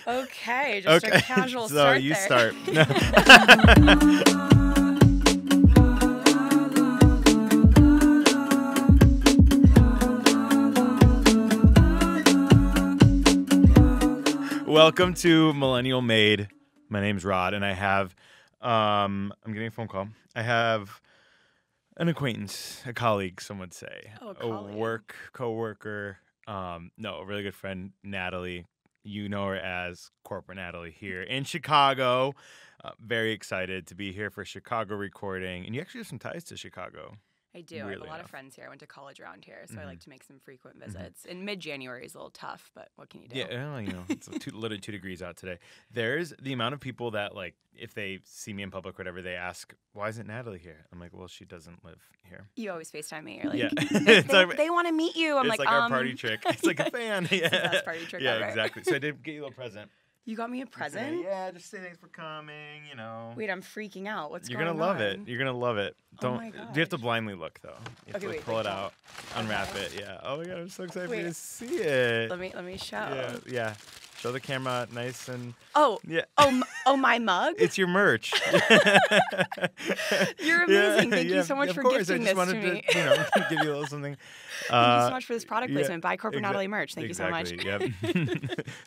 Okay, just a casual so start you there. start. Welcome to Millennial Made. My name's Rod, and I have, I'm getting a phone call. I have an acquaintance, a colleague, some would say, a co-worker, a really good friend, Natalie. You know her as Corporate Natalie here in Chicago. Very excited to be here for Chicago recording, and you actually have some ties to Chicago. I do. I have a lot of friends here. I went to college around here, so I like to make some frequent visits. In mid-January is a little tough, but what can you do? Yeah, it's literally 2 degrees out today. There's the amount of people that, like, if they see me in public or whatever, they ask, why isn't Natalie here? I'm like, well, she doesn't live here. You always FaceTime me. You're like, yeah. they want to meet you. I'm it's like our party trick. It's like a fan. It's the best party trick ever. Yeah, exactly. So I did get you a little present. You got me a present? Yeah, just say thanks for coming, Wait, I'm freaking out. What's You're going on? gonna love it. You're gonna love it. Oh my Do you have to blindly look though? You have to pull it out, unwrap it. Yeah. Oh my god, I'm so excited for you to see it. Let me show. Yeah. Show the camera nice and. Oh. Yeah. Oh, my mug? It's your merch. You're amazing. Thank you so much for gifting this to me. To give you a little something. Thank you so much for this product placement. Buy Corporate Natalie merch. Thank you so much. Yep.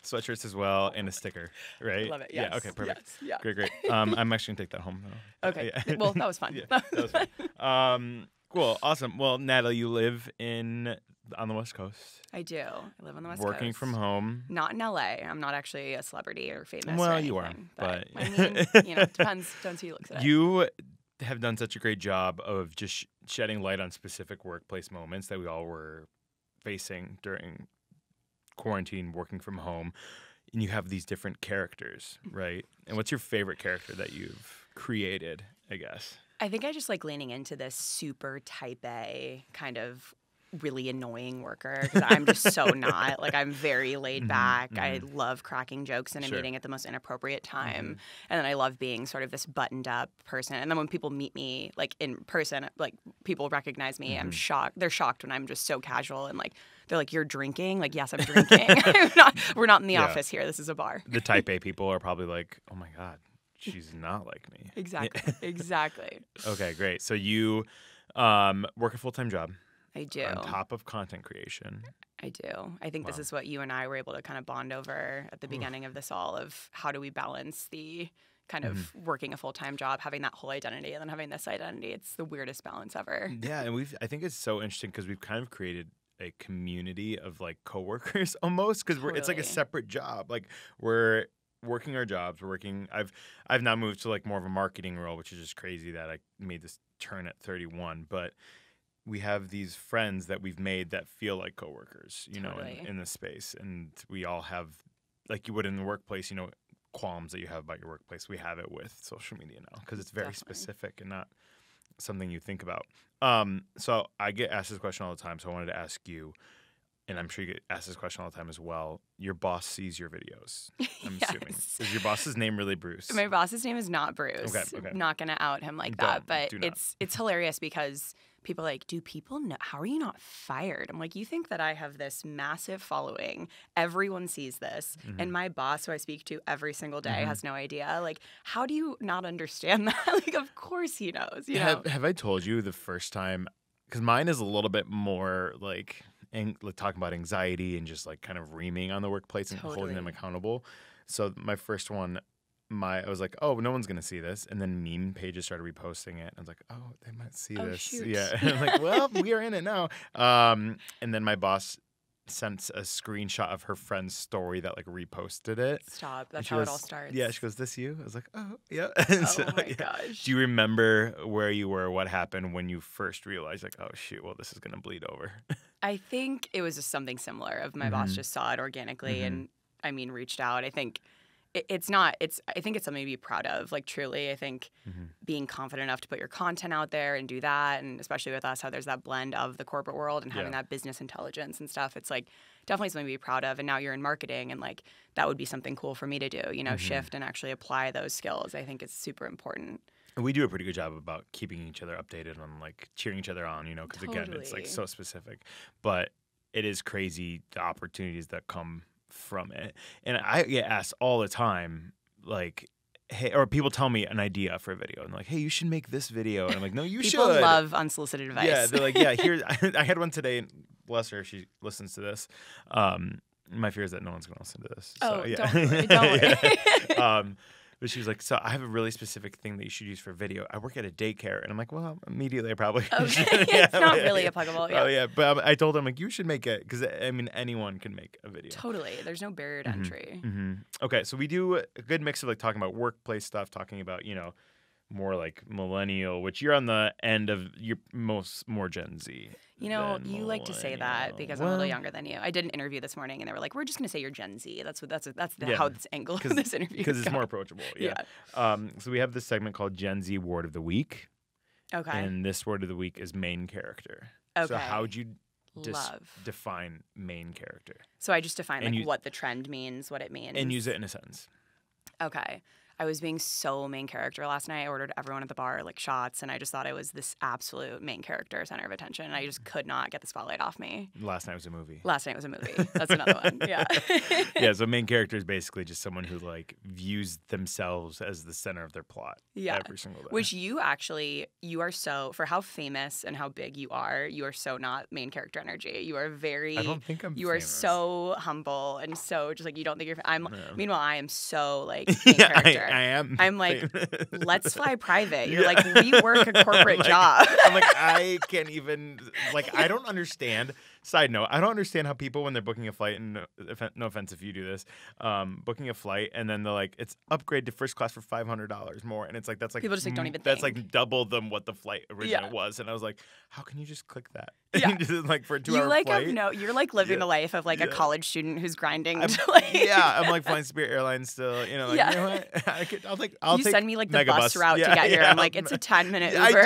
Sweatshirts as well and a sticker, right? Love it. Yes. Yeah. Okay. Perfect. Yes, yeah. Great. I'm actually gonna take that home though. Okay. Yeah. Well, that was fun. Yeah, that was fun. Cool. Awesome. Well, Natalie, you live on the West Coast. I do. I live on the West Coast. Working from home. Not in LA. I'm not actually a celebrity or famous. Well, or you are, anything, but I mean, depends who you looks at. You have done such a great job of just shedding light on specific workplace moments that we all were facing during quarantine, working from home. And you have these different characters, right? And what's your favorite character that you've created, I guess? I think I just like leaning into this super type A kind of really annoying worker because I'm just so not. Like, I'm very laid back. I love cracking jokes in a meeting at the most inappropriate time. And then I love being sort of this buttoned up person. And then when people meet me, like, in person, like, people recognize me, I'm shocked. They're shocked when I'm just so casual and, like, they're like, you're drinking? Like, yes, I'm drinking. We're not in the office here. This is a bar. The type A people are probably like, oh, my God, she's not like me. Exactly. Exactly. Okay, great. So you work a full-time job. I do. On top of content creation. I do. I think this is what you and I were able to kind of bond over at the beginning of this all, of how do we balance the kind of working a full-time job, having that whole identity, and then having this identity. It's the weirdest balance ever. Yeah, and I think it's so interesting because we've kind of created a community of like coworkers almost, because it's like a separate job. Like, we're working our jobs. I've now moved to like more of a marketing role, which is just crazy that I made this turn at 31, but we have these friends that we've made that feel like coworkers, in this space. And we all have, like you would in the workplace, qualms that you have about your workplace. We have it with social media now because it's very specific and not something you think about. So I get asked this question all the time. So I wanted to ask you, and I'm sure you get asked this question all the time as well. Your boss sees your videos, I'm assuming. Is your boss's name really Bruce? My boss's name is not Bruce. Okay. I'm not going to out him like that. But it's hilarious because people are like, do people know? How are you not fired? I'm like, you think that I have this massive following. Everyone sees this. And my boss, who I speak to every single day, has no idea. Like, how do you not understand that? Like, of course he knows. Have I told you the first time? Because mine is a little bit more like talking about anxiety and just like kind of reaming on the workplace and holding them accountable. So my first one, I was like, oh, no one's going to see this. And then meme pages started reposting it. I was like, oh, they might see this. Shoot. Yeah. And I'm like, well, we are in it now. And then my boss sent a screenshot of her friend's story that like reposted it. Stop. That's how it all starts. Yeah. She goes, this you? I was like, oh, yeah. Oh my gosh. Do you remember where you were, what happened when you first realized like, oh, shoot, well, this is going to bleed over? I think it was just something similar of my boss just saw it organically and, reached out. I think I think it's something to be proud of. Like, truly, I think being confident enough to put your content out there and do that, and especially with us, how there's that blend of the corporate world and having that business intelligence and stuff, it's like definitely something to be proud of. And now you're in marketing, and like that would be something cool for me to do, shift and actually apply those skills. I think it's super important. And we do a pretty good job about keeping each other updated on like cheering each other on, because again, it's like so specific. But it is crazy the opportunities that come from it. And I get asked all the time, like, hey, or people tell me an idea for a video and like, hey, you should make this video. And I'm like, no, you should. People love unsolicited advice. Yeah, they're like, yeah, here. I had one today. Bless her, she listens to this. My fear is that no one's going to listen to this. Oh, so, yeah. don't worry. But she was like, so I have a really specific thing that you should use for video. I work at a daycare. And I'm like, well, immediately I probably Okay. yeah, It's not really applicable. Yeah. Oh, yeah. But I told her, I'm like, you should make it. Because, I mean, anyone can make a video. Totally. There's no barrier to entry. Okay. So we do a good mix of like talking about workplace stuff, talking about, more like millennial, which you're on the end of your more Gen Z. You like to say that because I'm a little younger than you. I did an interview this morning, and they were like, "We're just going to say you're Gen Z." That's how this angle of this interview because it's more approachable. Yeah. Yeah. So we have this segment called Gen Z Word of the Week. Okay. And this word of the week is main character. Okay. So how would you define main character? So I just define what the trend means, what it means, and use it in a sentence. Okay. I was being so main character last night. I ordered everyone at the bar like shots, and I just thought I was this absolute main character, center of attention, and I just could not get the spotlight off me. Last night was a movie. That's another one. Yeah. Yeah. So main character is basically just someone who like views themselves as the center of their plot. Yeah. Every single day. Which you are so, for how famous and how big you are so not main character energy. You are very. I don't think I'm. You famous. are so humble and so just like you don't think you're. Meanwhile, I am so like main character. I am. I'm like, let's fly private. You're like, we work a corporate job. I'm like, I can't even, like, I don't understand. Side note, I don't understand how people, when they're booking a flight, and no offense if you do this, booking a flight, and then they're like, it's upgrade to first class for $500 more. And it's like, that's like, people just like don't even that's think. like double than what the flight originally was. And I was like, how can you just click that? Yeah. Like for a 2-hour flight? You're like living the life of like a college student who's grinding. I'm like flying Spirit Airlines still, like, you know what? I'll you take send me like the Megabus. bus route to get here. I'm like, it's a 10-minute Uber.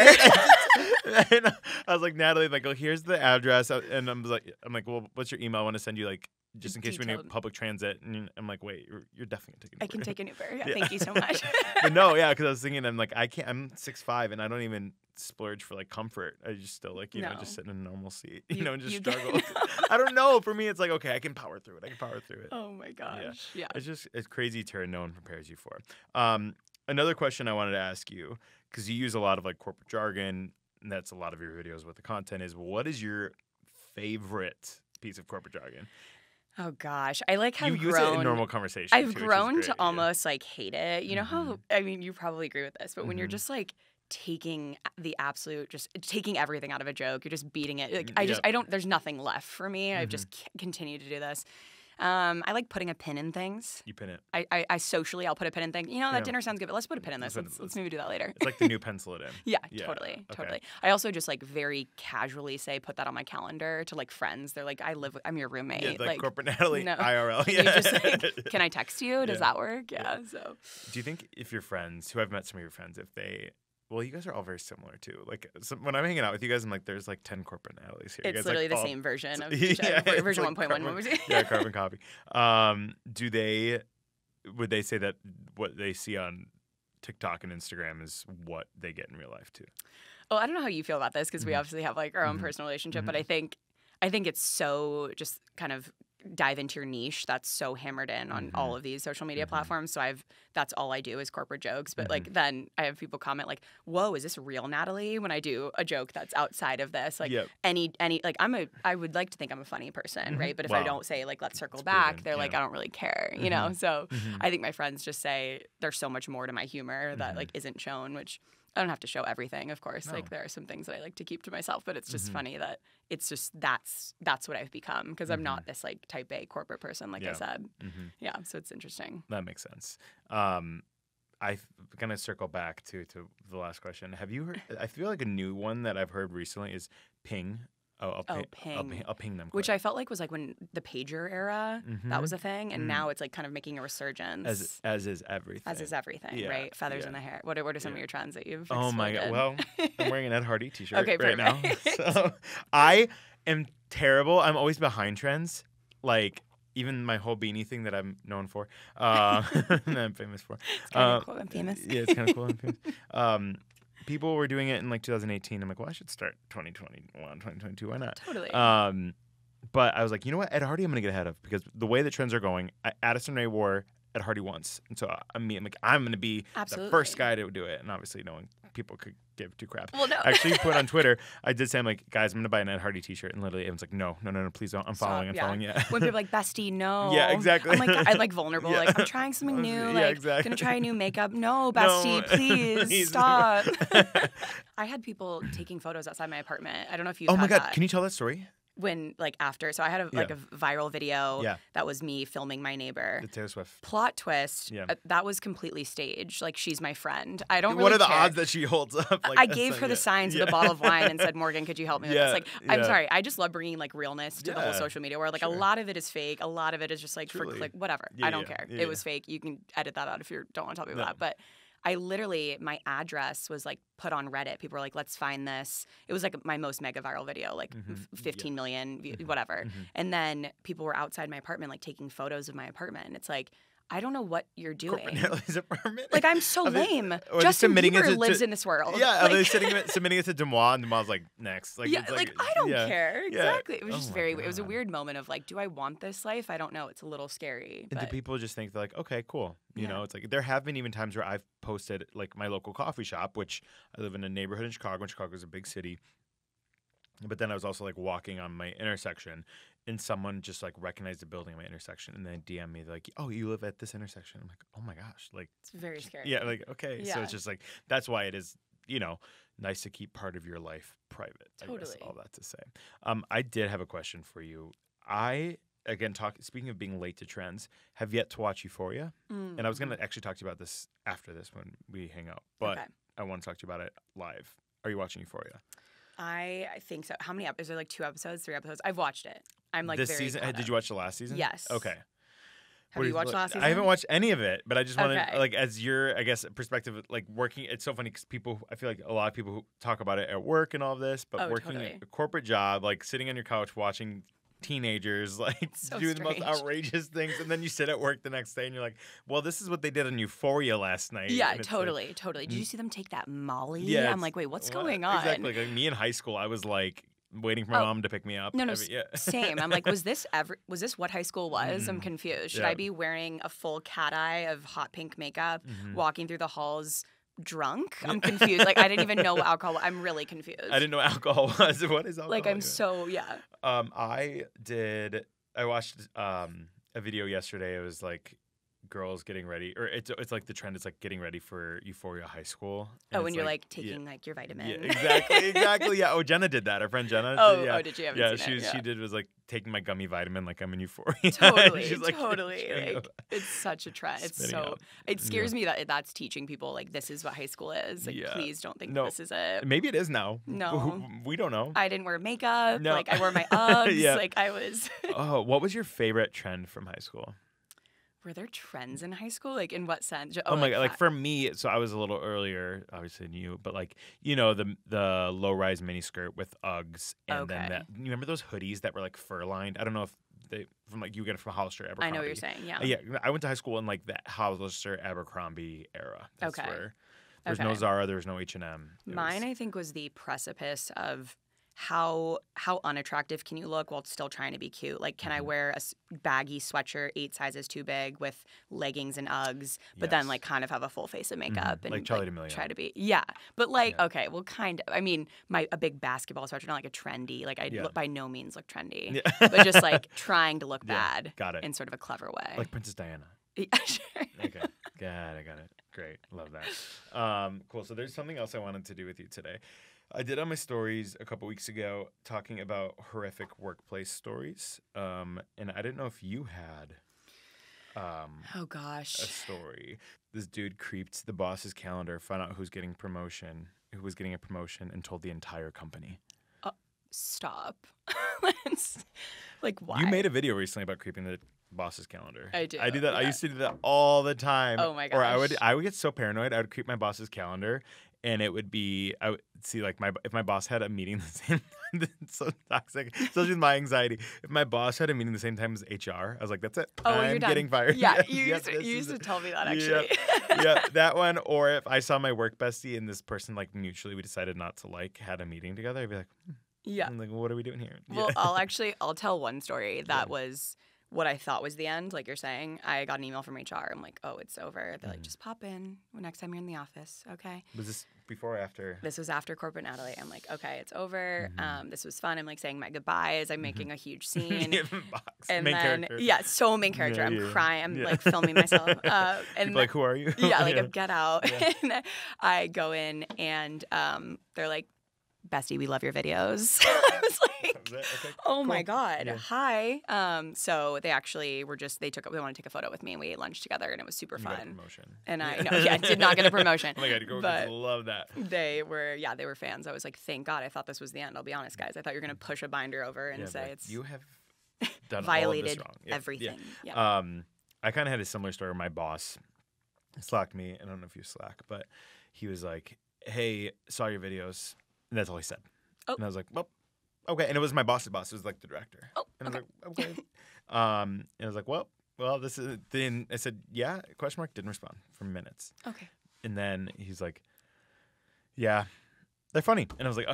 I did. I was like, Natalie, like, oh, here's the address, and I'm like, well, what's your email? I want to send you like just in case we need public transit. And I'm like, wait, you're definitely taking Uber. I can take an Uber. Yeah, thank you so much. But no, yeah, because I was thinking, I'm like, I'm 6'5", and I don't even splurge for like comfort. I just still like, just sit in a normal seat, and just struggle. I don't know. For me, it's like, okay, I can power through it. Oh my gosh. Yeah. It's crazy to no one prepares you for. Another question I wanted to ask you, because you use a lot of like corporate jargon, and that's a lot of your videos with the content, is what is your favorite piece of corporate jargon? Oh gosh, I like have you use it in normal conversation. I've grown to almost like hate it. You know how? I mean, you probably agree with this, but when you're just like taking the absolute, just taking everything out of a joke, you're just beating it. Like I don't. There's nothing left for me. I've just continued to do this. I like putting a pin in things. You pin it. I socially, I'll put a pin in things. That dinner sounds good, but let's put a pin in this. Let's maybe do that later. It's like the new pencil it in. Yeah, totally. I also just like very casually say, put that on my calendar to like friends. They're like, I'm your roommate. Yeah, like corporate Natalie, IRL. Yeah. You just like, can I text you? Does that work? Yeah. So. Do you think if your friends, who I've met some of your friends, if they, well, you guys are all very similar too. Like when I'm hanging out with you guys, I'm like, there's like 10 corporate Natalies here. It's literally the same version of version like 1.1. Yeah, carbon copy. Would they say that what they see on TikTok and Instagram is what they get in real life too? Oh, I don't know how you feel about this because we obviously have like our own personal relationship, but I think it's so just kind of dive into your niche that's so hammered in on all of these social media platforms. So that's all I do is corporate jokes. But like then I have people comment like, "Whoa, is this real Natalie?" When I do a joke that's outside of this, like any like I would like to think I'm a funny person, right? But if I don't say like let's circle back, they're like I don't really care, you know. So I think my friends just say there's so much more to my humor that like isn't shown, which I don't have to show everything, of course. No. Like there are some things that I like to keep to myself, but it's just funny that it's just that's what I've become because I'm not this like type A corporate person, like I said. Yeah, so it's interesting. That makes sense. I'm gonna circle back to the last question. Have you heard? I feel like a new one that I've heard recently is ping. Ping. I'll ping them. Quick. Which I felt like was like when the pager era, that was a thing, and now it's like kind of making a resurgence. As is everything. As is everything, right? Feathers in the hair. What are some of your trends that you've Oh my God. Well, I'm wearing an Ed Hardy t-shirt right now. So I am terrible. I'm always behind trends. Like even my whole beanie thing that I'm known for. That I'm famous for. It's kind of cool. I'm famous. Yeah, it's kind of cool. I'm famous. People were doing it in like 2018. I'm like, well, I should start 2021, 2022. Why not? Totally. But I was like, you know what? Ed Hardy I'm going to get ahead of because the way the trends are going, Addison Rae wore Ed Hardy once. And so I'm like, I'm going to be the first guy to do it. And obviously no one, people could give two craps. Well, no. I actually put on Twitter, I did say, I'm like, guys, I'm going to buy an Ed Hardy t-shirt. And literally everyone's like, no, please don't. I'm following. Yeah. When people are like, bestie, no. Yeah, exactly. I'm like vulnerable. Yeah. Like, I'm trying something new. Yeah, exactly. Gonna try a new makeup. No, bestie, please stop. I had people taking photos outside my apartment. I don't know if you. Oh my God, that. Can you tell that story? When after, so I had a viral video that was me filming my neighbor. The Taylor Swift. Plot twist. That was completely staged. Like, she's my friend. I don't really What are the care. odds that she holds up? Like, I gave her the signs with a bottle of wine and said, Morgan, could you help me with this? Like, I'm sorry. I just love bringing like realness to the whole social media world. Like a lot of it is fake. A lot of it is just like for click, whatever. I don't care. It was fake. You can edit that out if you don't want to tell me about that. But I literally, my address was like put on Reddit. People were like, let's find this. It was like my most mega viral video, like 15 million, whatever. And then people were outside my apartment, like taking photos of my apartment. And it's like, I don't know what you're doing. Natalie's apartment. Like, I'm so lame. Justin Bieber lives in this world. Yeah, like, are they submitting it to Demois, and Demois like, next. Like, yeah, like I don't care. Exactly. It was just God. It was a weird moment of like, do I want this life? I don't know. It's a little scary. And do people just think they're like, okay, cool. You know, it's like there have been even times where I've posted like my local coffee shop, which I live in a neighborhood in Chicago, and Chicago is a big city. But then I was also like walking on my intersection, and someone just like recognized the building at my intersection, and then DM me like, "Oh, you live at this intersection." I'm like, "Oh my gosh!" Like, it's very scary. Yeah, like okay, so it's just like that's why it is, nice to keep part of your life private. Totally. I guess, all that to say. I did have a question for you. Speaking of being late to trends, have yet to watch Euphoria, and I was gonna actually talk to you about this after this when we hang out, but I want to talk to you about it live. Are you watching Euphoria? I think so. How many episodes? Is there like 2 episodes, 3 episodes? I've watched it. I'm like this very season. Did you watch the last season? Yes. Okay. Have you watched last season? I haven't watched any of it, but I just wanted, like, as your, I guess, perspective, like working. It's so funny because I feel like a lot of people who talk about it at work and all of this, but working a corporate job, like sitting on your couch watching teenagers like do the most outrageous things, and then you sit at work the next day and you're like, well, this is what they did on Euphoria last night. Yeah, totally. Did you see them take that Molly? Yeah, I'm like, wait, what's going on? Exactly. Like me in high school, I was like waiting for my mom to pick me up. No, same. I'm like, was this what high school was? I'm confused. Should I be wearing a full cat eye of hot pink makeup, walking through the halls drunk? I'm confused. Like, I didn't even know what alcohol was. I'm really confused. I didn't know alcohol was. What is alcohol? Like, I'm so, I watched a video yesterday. It was like girls getting ready, or it's like the trend is like getting ready for Euphoria High School. And when you're like taking like your vitamin. Yeah, exactly. Yeah. Oh, Jenna did that. Our friend Jenna. Oh, did you? She did was like taking my gummy vitamin like I'm in Euphoria. Totally. She's, like, totally. Like, it's such a trend. It's so it scares me that that's teaching people like this is what high school is. Like, please don't think this is it. Maybe it is now. No. We don't know. I didn't wear makeup. No. Like, I wore my Uggs. Like, I was. Oh, what was your favorite trend from high school? Were there trends in high school? Like, in what sense? Oh my God. Like, for me, so I was a little earlier, obviously, than you, but like, the low-rise miniskirt with Uggs. And then you remember those hoodies that were like fur-lined? I don't know if you get it from Hollister, Abercrombie. I know what you're saying, yeah. Yeah, I went to high school in like that Hollister, Abercrombie era. That's where there's no Zara, there's no H&M. Mine, I think, was the precipice of how unattractive can you look while still trying to be cute? Like, can I wear a baggy sweatshirt 8 sizes too big with leggings and Uggs, but then like kind of have a full face of makeup and like Charli D'Amelio. Try to be but like okay, well, kind of. I mean, a big basketball sweatshirt, not like a trendy. Like, I by no means look trendy, but just like trying to look bad. Got it. In sort of a clever way, like Princess Diana. Yeah, sure. Okay, I got it. Great, love that. Cool. So there's something else I wanted to do with you today. I did on my stories a couple weeks ago talking about horrific workplace stories, and I didn't know if you had oh gosh, a story. This dude creeped the boss's calendar, found out who was getting a promotion, and told the entire company. Stop. Like, why? You made a video recently about creeping the boss's calendar. I do. I do that. Yeah. I used to do that all the time. Oh my gosh. Or I would get so paranoid. I would creep my boss's calendar. And it would be, I would see like if my boss had a meeting the same time, it's so toxic, especially with my anxiety. If my boss had a meeting the same time as HR, I was like, that's it. I'm getting fired. Yeah, you used to tell me that actually. Yeah, that one. Or if I saw my work bestie and this person like mutually we decided not to like had a meeting together, I'd be like, Yeah. I'm like, what are we doing here? Well, I'll tell one story that was what I thought was the end. Like you're saying, I got an email from HR. I'm like, oh, it's over. They're like, just pop in next time you're in the office. Okay. Was this before or after? This was after corporate Natalie. I'm like, okay, it's over. This was fun. I'm like saying my goodbyes. I'm making a huge scene. And main character. Yeah, so main character. I'm crying. I'm like filming myself. And people like, who are you? Yeah, like get out. Yeah. And I go in and they're like, bestie, we love your videos. I was like, okay, cool. My God. Yeah. Hi. So they actually they wanted to take a photo with me and we ate lunch together and it was super fun. Got a promotion. And I did not get a promotion. Oh my God, I love that. They were fans. I was like, thank God. I thought this was the end. I'll be honest, guys. I thought you were going to push a binder over and say it's. You have done violated all of this wrong. Everything. Yeah. I kind of had a similar story. My boss slacked me. I don't know if you Slack, but he was like, hey, saw your videos. And that's all he said. Oh. And I was like, well, okay. And it was my boss's boss. It was like the director. Oh, and I was like, okay. And I was like, well, this is. Then I said, yeah, ? Didn't respond for minutes. Okay. And then he's like, yeah, they're funny. And I was like,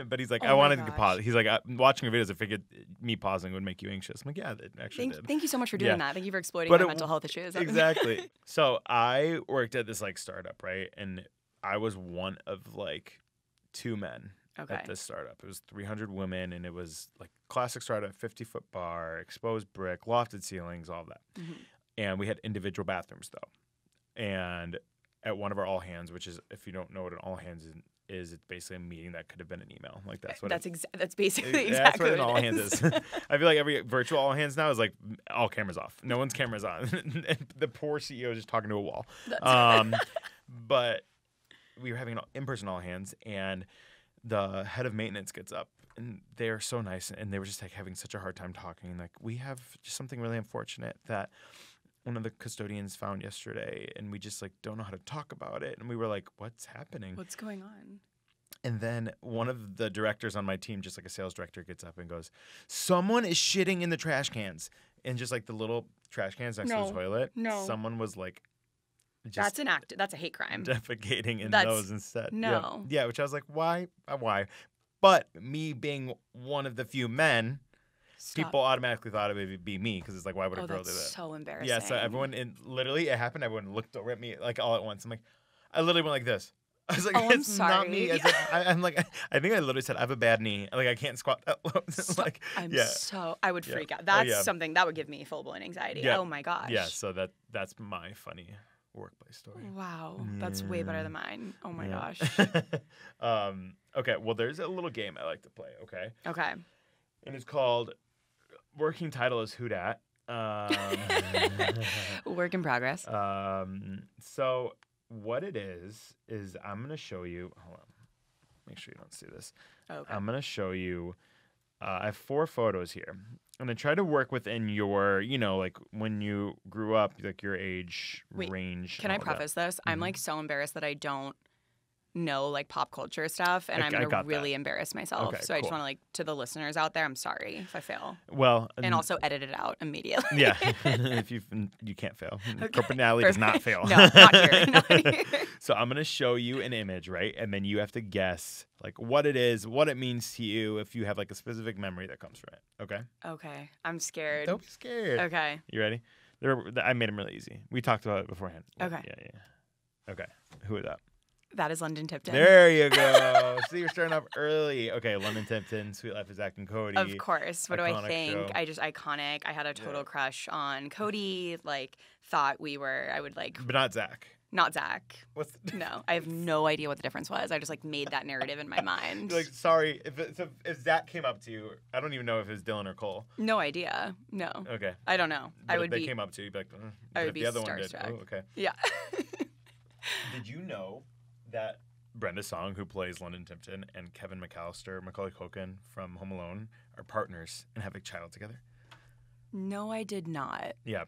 but he's like, I my wanted gosh. to pause. He's like, watching your videos, I figured me pausing would make you anxious. I'm like, yeah, it actually did. Thank you so much for doing that. Thank you for exploiting my mental health issues. Exactly. So I worked at this like startup, right? And I was one of like 2 men at this startup. It was 300 women, and it was like classic startup, 50-foot bar, exposed brick, lofted ceilings, all that. Mm-hmm. And we had individual bathrooms though. And at one of our all hands, which is, if you don't know what an all hands is, it's basically a meeting that could have been an email. Like that's basically exactly that's what an all hands is. I feel like every virtual all hands now is like all cameras off. No one's cameras on. The poor CEO is just talking to a wall. But we were having an in-person all hands, and the head of maintenance gets up, and they are so nice, and they were just like having such a hard time talking. Like, we have just something really unfortunate that one of the custodians found yesterday, and we just like don't know how to talk about it. And we were like, what's happening? What's going on? And then one of the directors on my team, just like a sales director, gets up and goes, someone is shitting in the trash cans. And just like the little trash cans next to the toilet, someone was like, that's an act. That's a hate crime. Defecating in those instead. No. Yeah, which I was like, why? Why? But me being one of the few men, people automatically thought it would be me, because it's like, why would a girl do that? That's so embarrassing. Yeah, so everyone, literally, it happened. Everyone looked over at me like all at once. I'm like, I literally went like this. I was like, it's not me. I'm like, I think I literally said, I have a bad knee. Like, I can't squat that low. I would freak out. That's something that would give me full-blown anxiety. Yeah. Oh my gosh. Yeah, so that's my funny workplace story. Wow, that's way better than mine. Oh my gosh. Okay, well, there's a little game I like to play. Okay. And it's called working title is Who Dat. Work in progress. So what it is I'm gonna show you. Hold on, make sure you don't see this. Okay. I'm gonna show you. I have 4 photos here. And I try to work within your, like when you grew up, like your age range. Can I preface this? Mm-hmm. I'm like so embarrassed that I don't know like pop culture stuff, and I'm gonna really embarrass myself. Okay, so I just want to to the listeners out there, I'm sorry if I fail. Well, and also edit it out immediately. Yeah, if you can't fail. Okay. Corporate Natalie does not fail. No, not here. Not here. So I'm gonna show you an image, right, and then you have to guess like what it is, what it means to you, if you have like a specific memory that comes from it. Okay. Okay, I'm scared. Don't be scared. Okay. You ready? I made them really easy. We talked about it beforehand. Okay. Yeah. Okay. Who is that? That is London Tipton. There you go. See, you're starting off early. Okay, London Tipton, Sweet Life of Zach and Cody. Of course. What do I think? Show. Iconic. I had a total crush on Cody. Like, thought I would like. But not Zach. Not Zach. What's the difference? No, I have no idea what the difference was. I just like made that narrative in my mind. Like, sorry, if Zach came up to you, I don't even know if it was Dylan or Cole. No idea. No. Okay. I don't know. But if they came up to you, you'd be like, I would be the other starstruck. One did. Oh, okay. Yeah. Did you know that Brenda Song, who plays London Tipton, and Kevin McAllister, Macaulay Culkin from Home Alone, are partners and have a child together? No, I did not. Yeah.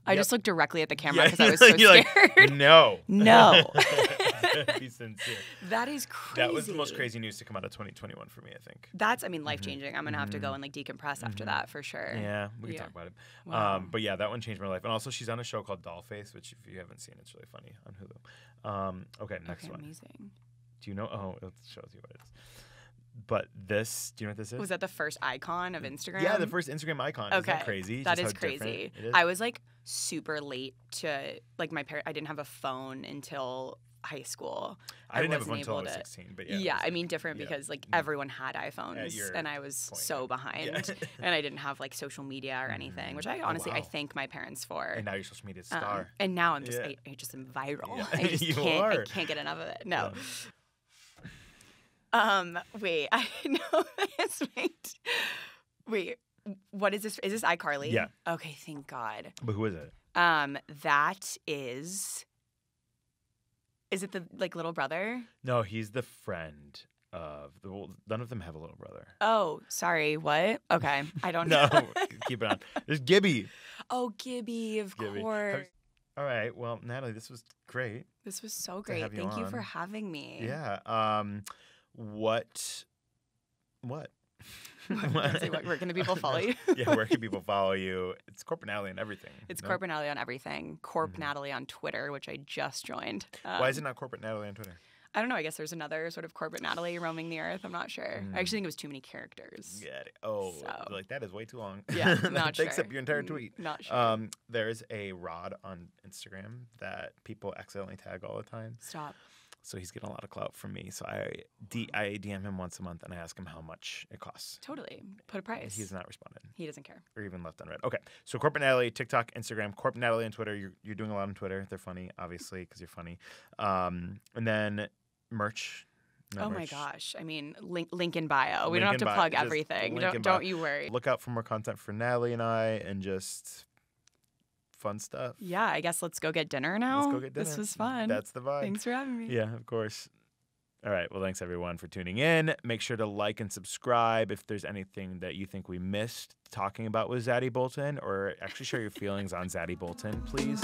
I just looked directly at the camera because I was so scared. Like, no. No. Be sincere. That is crazy. That was the most crazy news to come out of 2021 for me, I think. That's, life-changing. I'm going to have to go and like decompress after that for sure. Yeah, we can talk about it. Wow. But yeah, that one changed my life. And also she's on a show called Dollface, which if you haven't seen, it's really funny on Hulu. Okay, next one. Amazing. Do you know? Oh, it shows you what it is. But this, do you know what this is? Was that the first icon of Instagram? Yeah, the first Instagram icon. Okay. Isn't that crazy? That is crazy. I was like super late to like my parents. I didn't have a phone until high school. I didn't have a phone until I was 16, but yeah, I mean different because like everyone had iPhones and I was so behind and I didn't have like social media or anything, which I honestly I thank my parents for. And now your social media star. And now I'm just I just am viral. Yeah. I just I can't get enough of it. No. Wait, I know this. Wait, what is this? Is this iCarly? Yeah. Okay, thank God. But who is it? That is. Is it the like little brother? No, he's the friend of the. Well, none of them have a little brother. Oh, sorry. What? Okay, I don't know. No, keep it on. There's Gibby. Oh, Gibby, of course. All right. Well, Natalie, this was great. This was so great. Thank you for having me. Yeah. What? Where can the people follow you? Yeah, where can people follow you? It's Corporate Natalie on everything. It's Corporate Natalie on everything. Natalie on Twitter, which I just joined. Why is it not Corporate Natalie on Twitter? I don't know. I guess there's another sort of Corporate Natalie roaming the earth. I'm not sure. I actually think it was too many characters. Yeah. Like that is way too long. Yeah, not sure. Takes up your entire tweet. Not sure. There's a Rod on Instagram that people accidentally tag all the time. Stop. So he's getting a lot of clout from me. So I DM him once a month and I ask him how much it costs. Totally. Put a price. He's not responded. He doesn't care. Or even left unread. Okay. So Corporate Natalie, TikTok, Instagram, Corporate Natalie on Twitter. You're doing a lot on Twitter. They're funny, obviously, because you're funny. And then merch. My gosh. I mean, link in bio. We don't have to plug everything. Don't you worry. Look out for more content for Natalie and I and just fun stuff. Yeah, I guess let's go get dinner now. Let's go get dinner. This was fun. That's the vibe. Thanks for having me. Yeah, of course. All right. Well, thanks everyone for tuning in. Make sure to like and subscribe if there's anything that you think we missed talking about with Zaddy Bolton, or actually share your feelings on Zaddy Bolton, please.